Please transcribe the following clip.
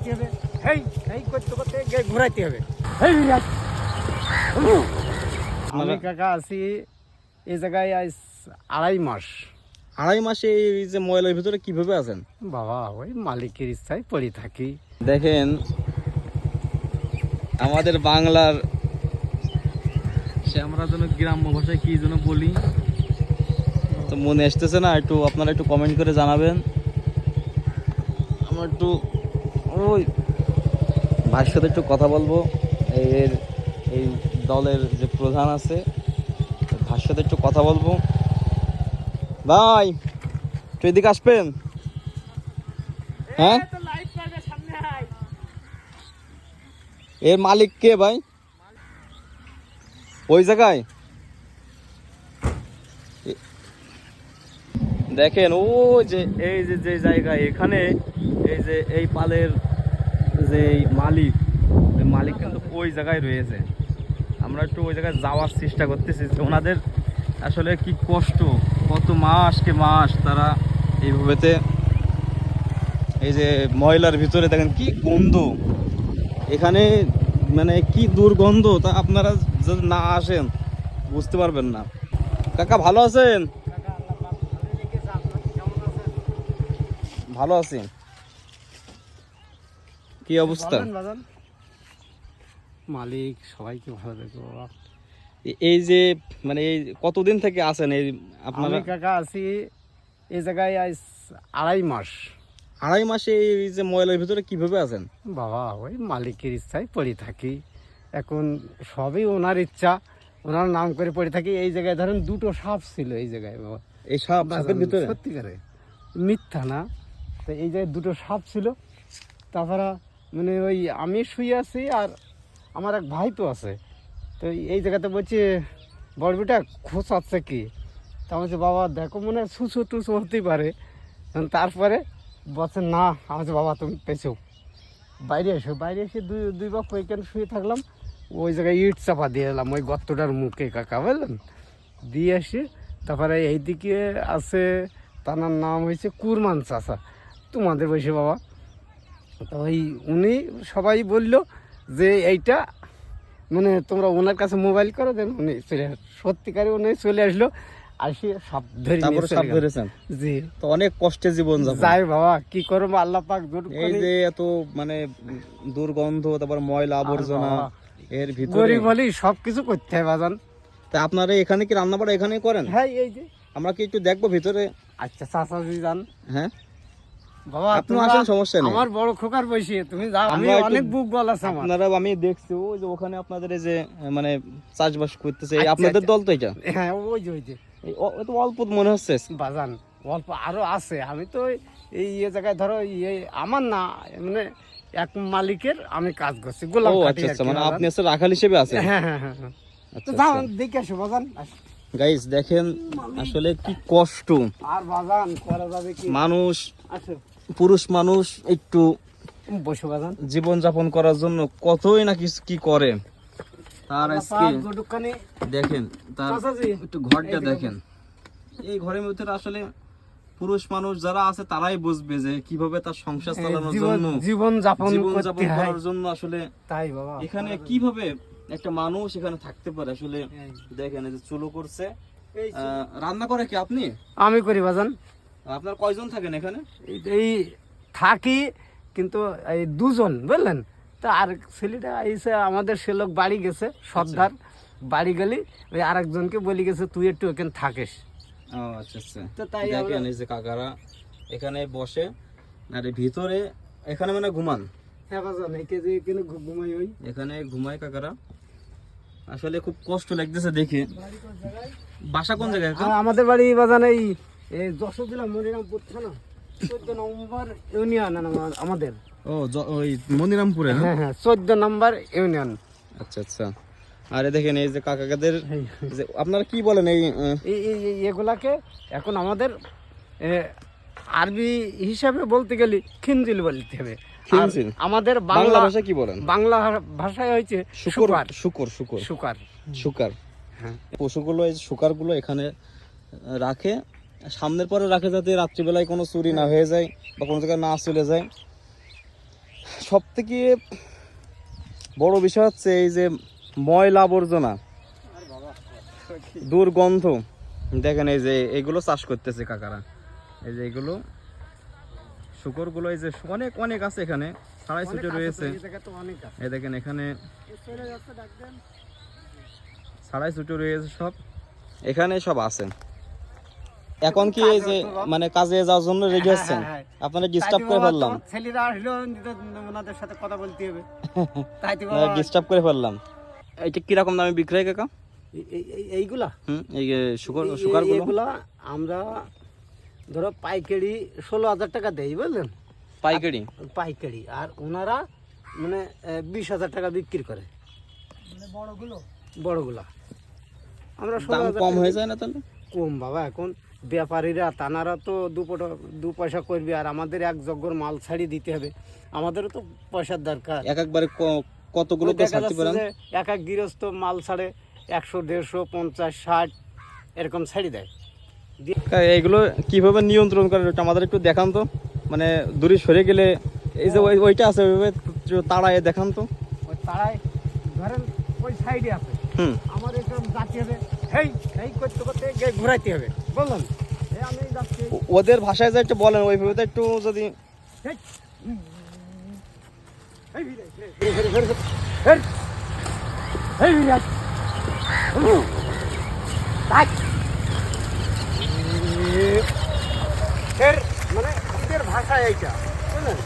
ঘোরাইতে হবে, এই এই করতে করতে ঘোরাইতে হবে। এই বিরাট আমি কাকা আছি এই জায়গায় আজ 2.5 মাস। 2.5 মাসে এই যে ময়লার ভিতরে কিভাবে আছেন? বাবা ওই মালিকের ইচ্ছায় পড়ে থাকি। দেখেন আমাদের বাংলার সে আমরা যেন গ্রাম্য ভাষায় কি যেন বলি তো মনে আসতেছে না, একটু আপনারা একটু কমেন্ট করে জানাবেন। আমার একটু ওই ভাইয়ের সাথে একটু কথা বলবো, এই দলের যে প্রধান আছে ভাইয়ের সাথে একটু কথা বলবো। ভাই একটু এদিকে আসবেন? হ্যাঁ, এর মালিক কে ভাই? ওই জায়গায় দেখেন ও যে এই যে যে জায়গায় এখানে এই যে এই পালের যে মালিক, ওই মালিক কিন্তু ওই জায়গায় রয়েছে। আমরা একটু ওই জায়গায় যাওয়ার চেষ্টা করতেছি যে ওনাদের আসলে কি কষ্ট, কত মাস কে মাস তারা এইভাবেতে এই যে ময়লার ভিতরে দেখেন কি গন্ধ এখানে, মানে কি দুর্গন্ধ, তা আপনারা যদি না আসেন বুঝতে পারবেন না। কাকা ভালো আছেন? ভালো আছি। কি অবস্থা? মালিক সবাইকে ভালো দেখো বাবা। এই যে মানে এই কতদিন থেকে আছেন এই আপনারা? আমি কাকা আছি এই জায়গায় আজ 2.5 মাস। 2.5 মাসে এই যে ময়লার ভিতরে কিভাবে আছেন? বাবা ওই মালিকের ইচ্ছায় পড়ে থাকি। এখন সবই ওনার ইচ্ছা, ওনার নাম করে পড়ে থাকি। এই জায়গায় ধরেন 2টো সাপ ছিল এই জায়গায় বাবা। এই সাপের ভিতরে? সত্যিকারে মিথ্যা না। তো এই জায়গায় 2টো সাপ ছিল। তাছাড়া মানে ওই আমি শুয়ে আছি আর আমার এক ভাই তো আছে। তো এই জায়গাতে বলছি বড় বেটা খোঁচাচ্ছে কি? তা বলছে বাবা দেখো মনে হয় সুসু টুসু হতেই পারে। তারপরে বলছে না, আমার বাবা তুমি পেছো বাইরে এসো। বাইরে এসে দুই বাপ ওইখানে শুয়ে থাকলাম। ওই জায়গায় ইট চাপা দিয়ে এলাম ওই গর্তটার মুখে কাকা, বুঝলেন? দিয়ে এসে তারপরে এইদিকে আছে, তার নাম হয়েছে কুরমান চাচা, তোমাদের বসে বাবা। তো ওই উনি সবাই বলল যে এইটা মানে তোমরা ওনার কাছে মোবাইল করো, দেন উনি চলে সত্যিকারে উনি চলে আসলো, আসি সব ধরে ধরেছেন। জি, তো অনেক কষ্টে জীবন যাই বাবা, কি করবো আল্লাহ পাক দূর এই যে এত মানে দুর্গন্ধ, তারপর ময়লা আবর্জনা এর ভিতরে গরিব বলি সবকিছু করতে হয় বাজান। তা আপনারা এখানে কি রান্না বাড়া এখানেই করেন? হ্যাঁ এই যে আমরা কি একটু দেখবো ভিতরে? আচ্ছা চাচা জি যান। হ্যাঁ বাবা আপনি আসেন, সমস্যা নেই। আমার বড় খোকার বসে তুমি যাও, আমি অনেক বুক বল আছে আমার। আপনারা আমি দেখছি ওই যে ওখানে আপনাদের এই যে মানে চাষবাস করতেছে, এই আপনাদের দল তো এটা? হ্যাঁ ওই যে এই তো অল্প মনে হচ্ছে বাজান, অল্প আরো আছে। আমি তো এই জায়গায় ধরো আমার না মানে এক মালিকের আমি কাজ করছি গোলাম খাটি। আচ্ছা, মানে আপনি আসলে রাখাল হিসেবে আছেন? হ্যাঁ হ্যাঁ হ্যাঁ। তো যাও দেখে আসো বাজান। গাইস দেখেন আসলে কি কষ্ট, আর বাজান করা যাবে কি? মানুষ আসো পুরুষ মানুষ একটু বসে বাজান জীবন যাপন করার জন্য কতই না কিছু কি করে। তার আজকে দেখেন তার একটু ঘরটা দেখেন, এই ঘরের ভিতরে আসলে পুরুষ মানুষ যারা আছে তারাই বুঝবে যে কিভাবে তার সংসার চালানোর জন্য, জীবন যাপন করার জন্য আসলে তাই বাবা এখানে কিভাবে একটা মানুষ এখানে থাকতে পারে। আসলে দেখেন এই যে চুলো করছে, রান্না করে কি আপনি? আমি করি বাজান। আপনার কয়জন থাকেন এখানে? এই থাকি কিন্তু এই 2জন, বুঝলেন? তো আর ছেলেটা এসে আমাদের সে লোক বাড়ি গেছে সর্দার, বাড়ি গেলি ওই আরেকজনকে বলি গেছে তুই একটু এখানে থাকিস। ও আচ্ছা আচ্ছা। তো তাই দেখেন এই যে কাকারা এখানে বসে আর ভিতরে এখানে মানে ঘুমান। হ্যাঁ বাজান, এখানে ঘুমাই ওই এখানে ঘুমায় কাকারা। আসলে খুব কষ্ট লাগতেছে দেখে। বাসা কোন জায়গায়? আমাদের বাড়ি বাজান এই যশোর জেলা মনিরামপুর থানা 14 নম্বর ইউনিয়ন আমাদের। ও ওই মনিরামপুরে? হ্যাঁ হ্যাঁ 14 নম্বর ইউনিয়ন। আচ্ছা আচ্ছা। আরে দেখেন এই যে কাকাদের যে আপনারা কি বলেন এই এগুলাকে এখন আমাদের আরবি হিসাবে বলতে গেলে খিনজিল বলতে হবে। আমাদের বাংলা ভাষায় কি বলেন? বাংলা ভাষায় হয়েছে শুকার। শুকর শুকর শুকার শুকার। হ্যাঁ পশুগুলো এই শুকারগুলো এখানে রাখে, সামনের পরে রাখে যাতে রাত্রিবেলায় কোনো চুরি না হয়ে যায় বা কোনো জায়গায় না চলে যায়। সব থেকে বড় বিষয় হচ্ছে এই যে ময়লা আবর্জনা, দুর্গন্ধ। দেখেন এই যে এগুলো চাষ করতেছে কাকারা, এই যে এগুলো শুকরগুলো, এই যে অনেক অনেক আছে এখানে, ছাড়াই ছুটে রয়েছে। এই দেখেন এখানে ছাড়াই ছুটে রয়েছে সব, এখানে সব আছে। এখন কি এই যে মানে কাজে যাওয়ার জন্য রেডি হচ্ছেন? আপনারা ডিস্টার্ব করে ফেললাম, ছেলেরা আসলেও ওনাদের সাথে কথা বলতে হবে, তাই তো ডিস্টার্ব করে ফেললাম। এটা কিরকম দামে বিক্রি হয় কাকা এইগুলা? এই শুকারগুলো এগুলা আমরা ধরো পাইকারি 16,000 টাকা দেই, বুঝলেন? পাইকারি পাইকারি, আর ওনারা মানে 20,000 টাকা বিক্রি করে বড়গুলা। আমরা দাম কম হয়ে যায় না তাহলে? কম বাবা, এখন ব্যাপারীরা তানারা তো দু পয়সা করবে, আর আমাদের এক জগ্গর মাল ছাড়ি দিতে হবে, আমাদেরও তো পয়সার দরকার। একবারে কতগুলো ওই দেখা যাচ্ছে যে এক এক গৃহস্থ মাল ছাড়ে 100, 150, 50, 60 এরকম ছাড়ি দেয়। এইগুলো কিভাবে নিয়ন্ত্রণ করে ওটা আমাদের একটু দেখান তো, মানে দূরে সরে গেলে এই যে ওইটা আছে ওইভাবে তাড়ায় দেখান তো। ওই তারাই ধরেন ওই সাইডে আছে, আমার এরকম যাতে হবে, এই করতে করতে ঘুরাইতে হবে, বললেন? এই আমি যাচ্ছি, ওদের ভাষায় যে একটু বলেন ওইভাবে তো একটু যদি। মানে ওদের ভাষা এইটা, বুঝলেন?